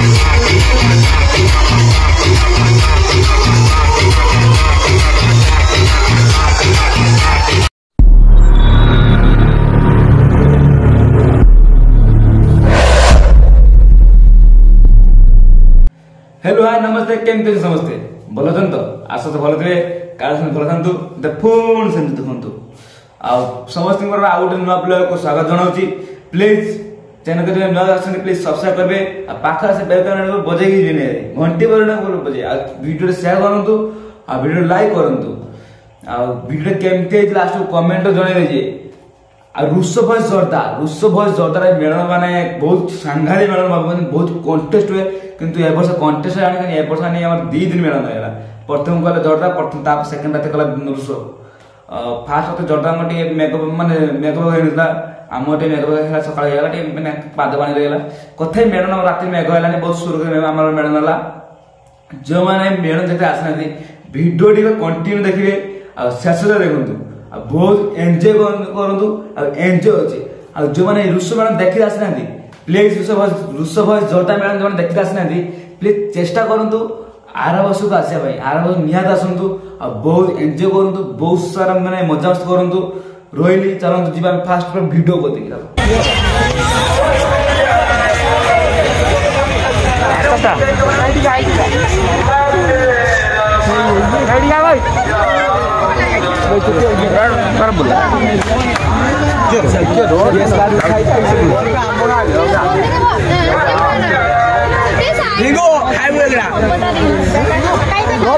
Hello hi नमस्ते केमती समस्ते भल अछन तो आशा तो भल थे काल भल था फोन से देखु आ समस्त आउ गोटे नुआ ब्लॉग को स्वागत जनाऊँगी प्लीज चैनल को नुआ आसते प्लीज सब्सक्राइब करेंगे पाखा से बैकग्राउंड को बजे घंटी बजे वीडियो शेयर करूँ आ वीडियो लाइक करूँ आ वीडियो केमती लास्ट कमेंट जनइबे रुष भॉइस जोरदार मेलन माने बहुत सांघातिक मेलन बहुत कंटेस्ट हुए किंतु ए वर्ष कंटेस्ट आने ए वर्ष आने हमर 2 दिन मेलन होला प्रथम कहले जोरदार प्रथम ता सेकंड रात कहला रुष फास्ट तो जोरदार मटे मेकअप माने मेकअप हेला आमटे मेकअप हेला सकाळ हेला टे माने पाद पानी रहला कथे मेलन रात मेघ हेलानी बहुत सुर हमर मेलन होला जो माने मेलन जते आसनाती वीडियो टी कंटिन्यू देखिबे आ शेष देखंतु बहुत एंजॉय करंतु एंजॉय अछि आ जो माने रुष मेलन देखि आसना प्लीज रुष भॉइस जोरदार मेलन जो देखि आसना प्लीज चेष्टा करंतु आर वर्ष को आसे भाई आर वर्ष निहात आसंतु आ बहुत एंजॉय करंतु बहुत सारा माने मजा मस्ती करंतु रोइली चलंतु जीवा फास्ट वीडियो को देखि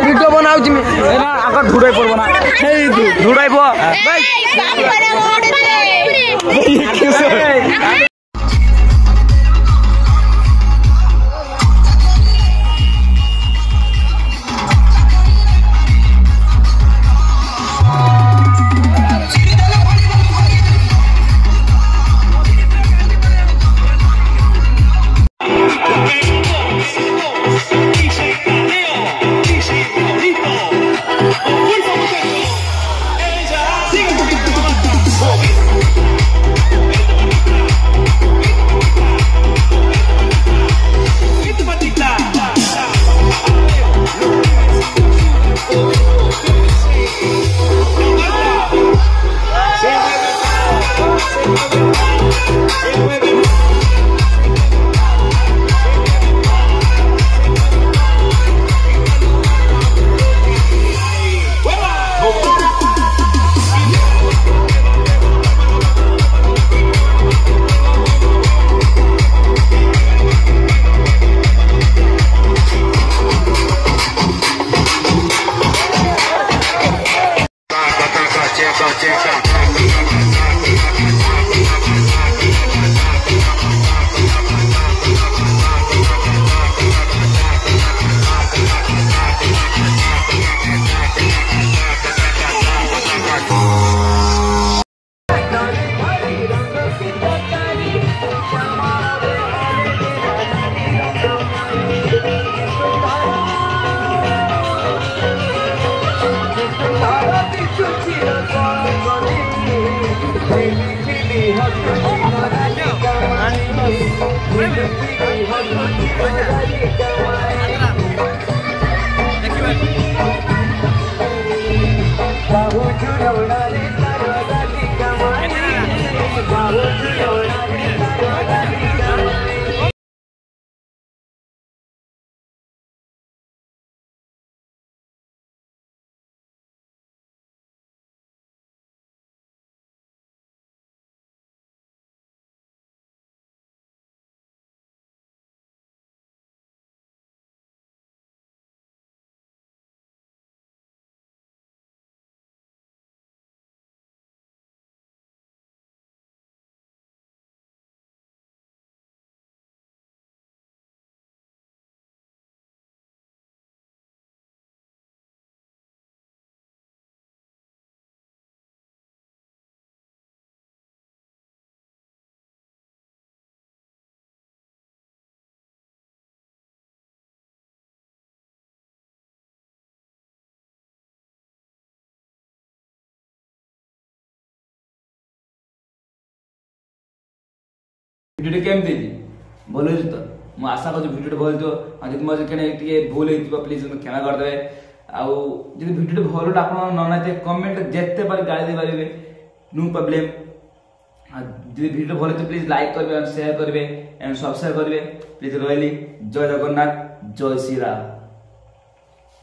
वीडियो बनाऊँ आगर धुड़ाई पड़ब ना धुड़ाई वीडियो केमती बोलो तो ମୁଁ ଆଶା କରୁଛି ଭିଡ଼ିଓଟି ଭଲ ଥିବ ଆଉ ଯଦି ମୋର କେନେ ଟିକେ ଭୁଲ ହେଇଥିବ ପ୍ଲିଜ କ୍ଷମା କରିଦେବେ ଆଉ ଯଦି ଭିଡ଼ିଓଟି ଭଲ ଆପଣ ନ ନାଚେ କମେଣ୍ଟ ଯେତେ ପାରି ଗାଳି ଦେଇପାରିବେ नो प्रॉब्लम ଯଦି ଭିଡ଼ିଓ ଭଲ ହେଇଥିବ ପ୍ଲିଜ ଲାଇକ୍ କରିବେ ସେୟାର କରିବେ ଏଣ୍ଡ ସବସ୍କ୍ରାଇବ କରିବେ ପ୍ଲିଜ ରହିଲି ଜୟ ଜଗନ୍ନାଥ ଜୟ ଶ୍ରୀରାମ।